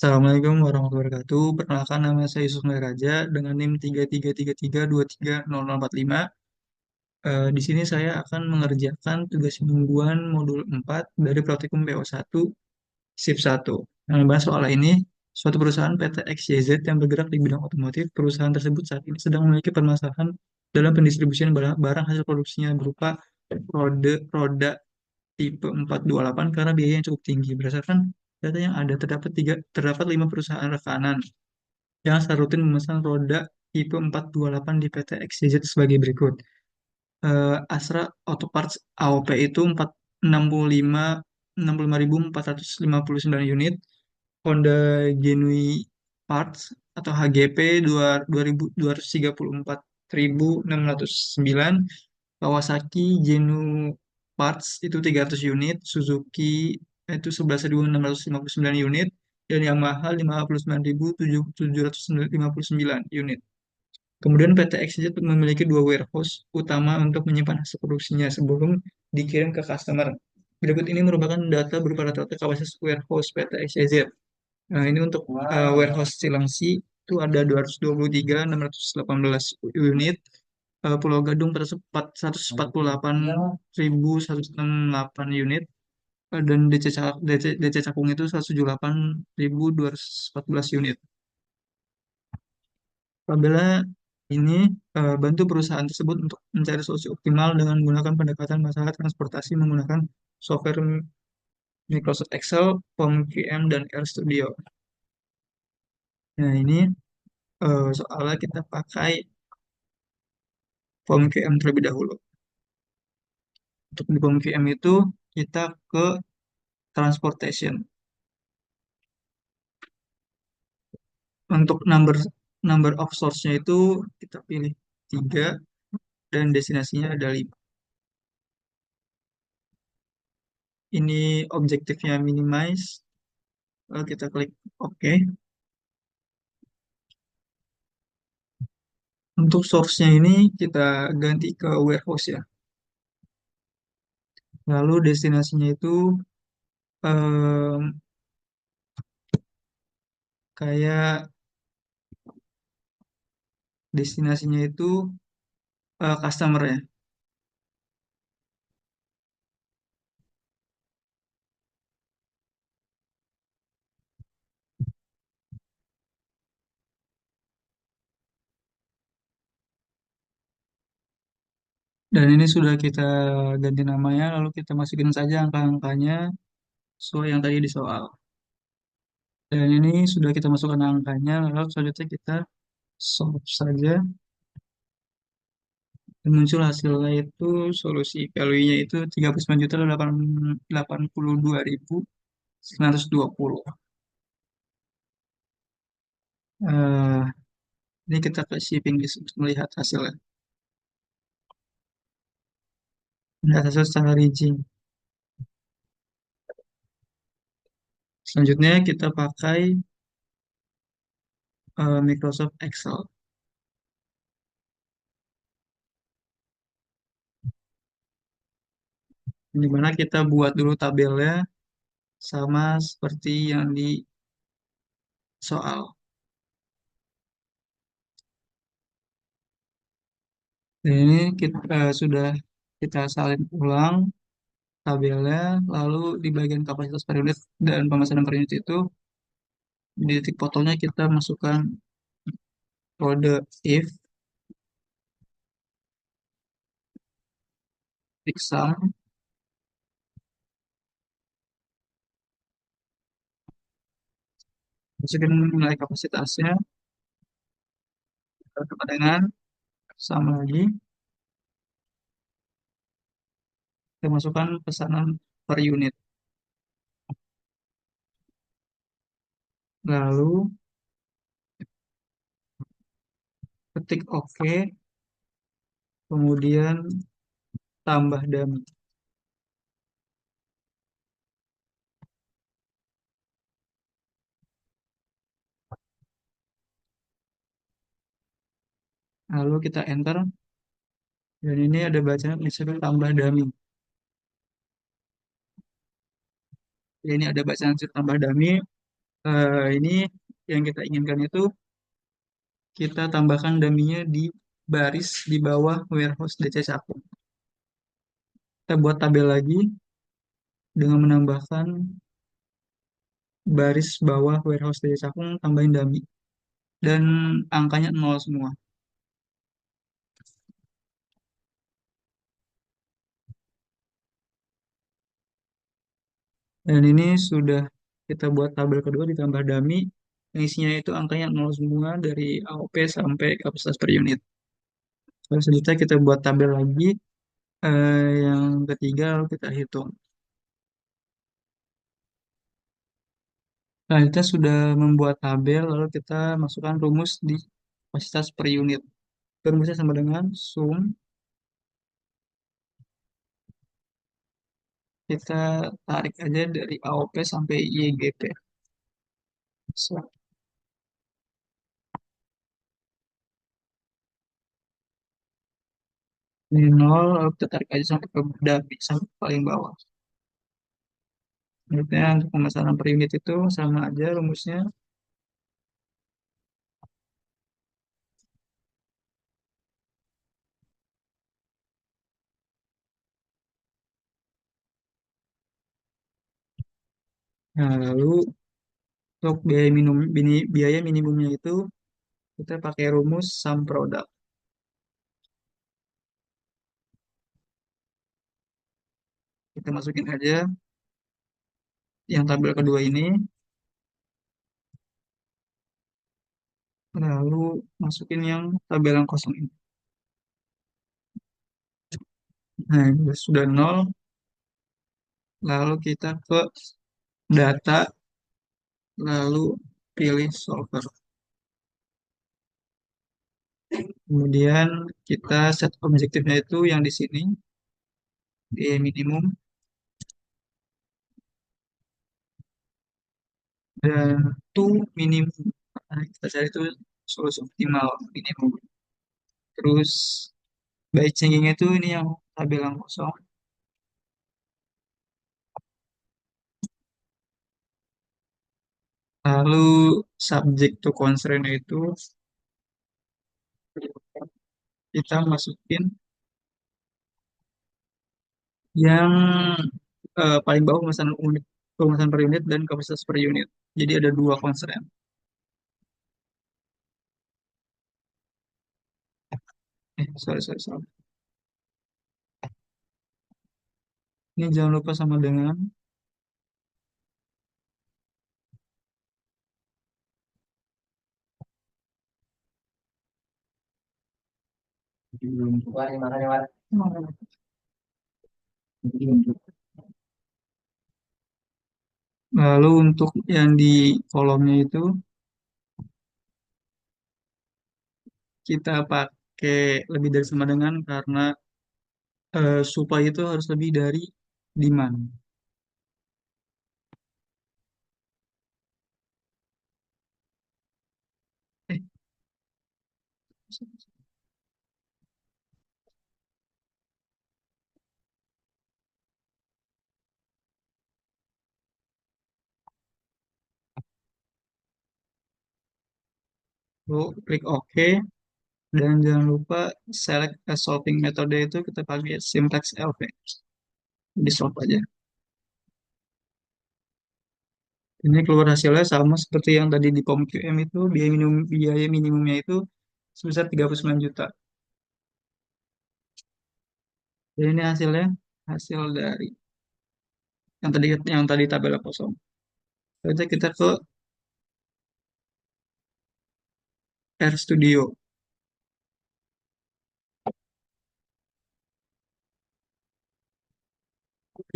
Assalamualaikum warahmatullahi wabarakatuh. Perkenalkan nama saya Yusuf Raja dengan NIM 3333230045. Di sini saya akan mengerjakan tugas mingguan modul 4 dari Praktikum PO1 SIP 1. Yang membahas soal ini, suatu perusahaan PT XYZ yang bergerak di bidang otomotif, perusahaan tersebut saat ini sedang memiliki permasalahan dalam pendistribusian barang hasil produksinya berupa roda tipe 428 karena biaya yang cukup tinggi. Berdasarkan data yang ada, terdapat 5 perusahaan rekanan yang secara rutin memesan roda tipe 428 di PT XYZ sebagai berikut. Astra Auto Parts AOP itu 65.459 unit, Honda Genuine Parts atau HGP 234.609, Kawasaki Genu Parts itu 300 unit, Suzuki itu 11.659 unit, dan Yamaha 59.759 unit. Kemudian PT XYZ memiliki dua warehouse utama untuk menyimpan hasil produksinya sebelum dikirim ke customer. Berikut ini merupakan data berupa rata-rata kapasitas warehouse PT XYZ. Nah, ini untuk warehouse Cilengsi itu ada 223.618 unit, Pulau Gadung 148.168 unit, dan DC Cakung itu 178.214 unit. Apabila ini bantu perusahaan tersebut untuk mencari solusi optimal dengan menggunakan pendekatan masalah transportasi menggunakan software Microsoft Excel, POM-QM, dan RStudio. Nah, ini soalnya kita pakai POM-QM terlebih dahulu. Untuk di POM-QM itu kita ke transportation. Untuk number of source-nya itu kita pilih 3 dan destinasinya ada 5. Ini objektifnya minimize. Lalu kita klik OK. Untuk source-nya ini kita ganti ke warehouse ya. Lalu destinasinya itu em, kayak destinasinya itu customer ya. Dan ini sudah kita ganti namanya, lalu kita masukin saja angka-angkanya sesuai yang tadi di soal. Dan ini sudah kita masukkan angkanya, lalu selanjutnya kita solve saja. Dan muncul hasilnya itu solusi value-nya itu 39.882.920. Eh, ini kita ke shipping list untuk melihat hasilnya. Melihat hasil secara rigid. Selanjutnya kita pakai Microsoft Excel, di mana kita buat dulu tabelnya sama seperti yang di soal. Dan ini kita sudah kita salin ulang tabelnya, lalu di bagian kapasitas per unit dan pemesanan per unit itu di titik fotonya kita masukkan kode if sum, masukin nilai kapasitasnya sama dengan sama lagi kita masukkan pesanan per unit, lalu ketik OK, kemudian tambah dummy. Lalu kita enter, dan ini ada bacaan misalnya tambah dummy. Ya, ini ada bacaan tambah dummy, Ini yang kita inginkan itu kita tambahkan dummy-nya di baris di bawah warehouse DC1. Kita buat tabel lagi dengan menambahkan baris bawah warehouse DC1, tambahin dummy. Dan angkanya nol semua. Dan ini sudah kita buat tabel kedua ditambah dummy. Yang isinya itu angkanya nol semua dari AOP sampai kapasitas per unit. Terus selanjutnya kita buat tabel lagi. Yang ketiga lalu kita hitung. Nah, kita sudah membuat tabel, lalu kita masukkan rumus di kapasitas per unit. Rumusnya sama dengan sum, kita tarik aja dari AOP sampai YGP. So, ini nol, lalu kita tarik aja sampai ke dapi, sampai ke paling bawah. Selanjutnya untuk pemasaran per unit itu sama aja rumusnya. Nah, lalu untuk biaya minimumnya itu kita pakai rumus sum product. Kita masukin aja yang tabel kedua ini, lalu masukin yang tabel yang kosong ini. Nah, ini sudah nol, lalu kita ke data, lalu pilih solver. Kemudian kita set objektifnya itu yang di sini, di minimum, dan to minimum. Nah, kita cari itu solusi optimal minimum. Terus by changing itu ini yang tabel yang kosong. Lalu subject to constraint itu kita masukin yang paling bawah pemesanan per unit dan kapasitas per unit. Jadi ada dua constraint. Sorry, sorry, sorry. Ini jangan lupa sama dengan lalu untuk yang di kolomnya itu kita pakai lebih dari sama dengan karena supply itu harus lebih dari demand. Eh, Lalu klik OK dan jangan lupa select a solving metode itu kita pakai syntax LV. Di solve aja. Ini keluar hasilnya sama seperti yang tadi di POM QM itu biaya minimumnya itu sebesar 39 juta. Jadi ini hasilnya hasil dari yang tadi tabel kosong. Berarti kita ke RStudio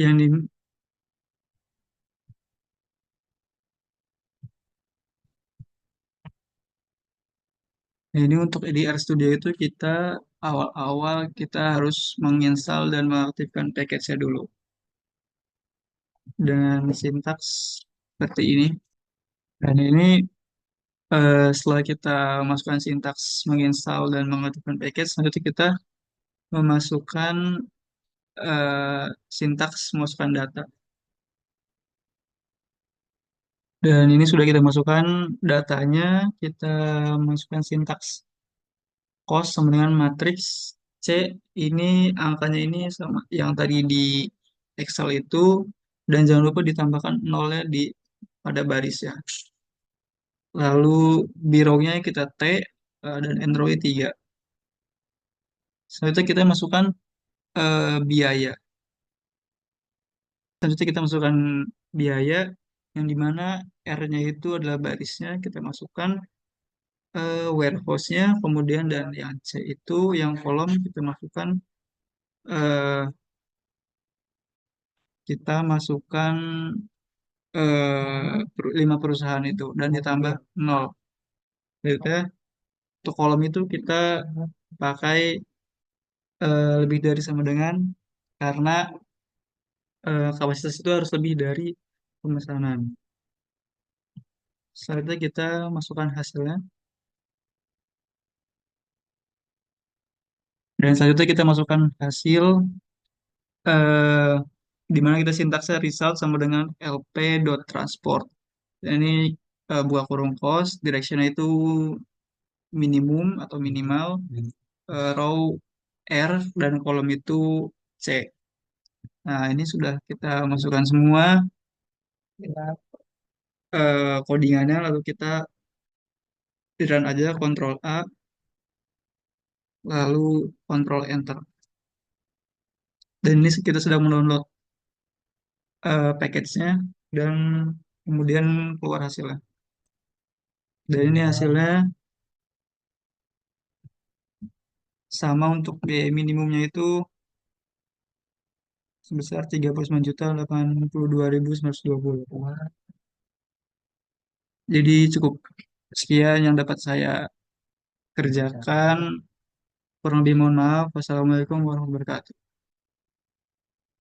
yang di ini untuk di RStudio itu kita awal-awal kita harus menginstal dan mengaktifkan package-nya dulu dengan sintaks seperti ini. Dan ini setelah kita masukkan sintaks menginstal dan mengaktifkan package, selanjutnya kita memasukkan sintaks memasukkan data. Dan ini sudah kita masukkan datanya, kita masukkan sintaks cos sama dengan matriks C. Ini angkanya ini sama yang tadi di Excel itu, dan jangan lupa ditambahkan nolnya di pada baris ya. Lalu birongnya kita T, dan enroy 3. Selanjutnya kita masukkan biaya. Selanjutnya kita masukkan biaya yang dimana R-nya itu adalah barisnya, kita masukkan warehouse-nya, kemudian dan yang C itu yang kolom kita masukkan, eh, lima perusahaan itu dan ditambah nol. Gitu ya. Untuk kolom itu kita pakai lebih dari sama dengan, karena kapasitas itu harus lebih dari pemesanan. Selanjutnya kita masukkan hasilnya, dan selanjutnya kita masukkan hasil, eh, di mana kita sintaksnya result sama dengan lp.transport. Dan ini buka kurung cost, direction-nya itu minimum atau minimal, row R, dan kolom itu C. Nah, ini sudah kita masukkan semua codingannya, lalu kita run aja Ctrl A, lalu Ctrl Enter. Dan ini kita sedang mendownload package-nya, dan kemudian keluar hasilnya. Dan ini hasilnya sama, untuk biaya minimumnya itu sebesar 39.082.920. Jadi cukup sekian yang dapat saya kerjakan. Kurang lebih mohon maaf. Wassalamualaikum warahmatullahi wabarakatuh.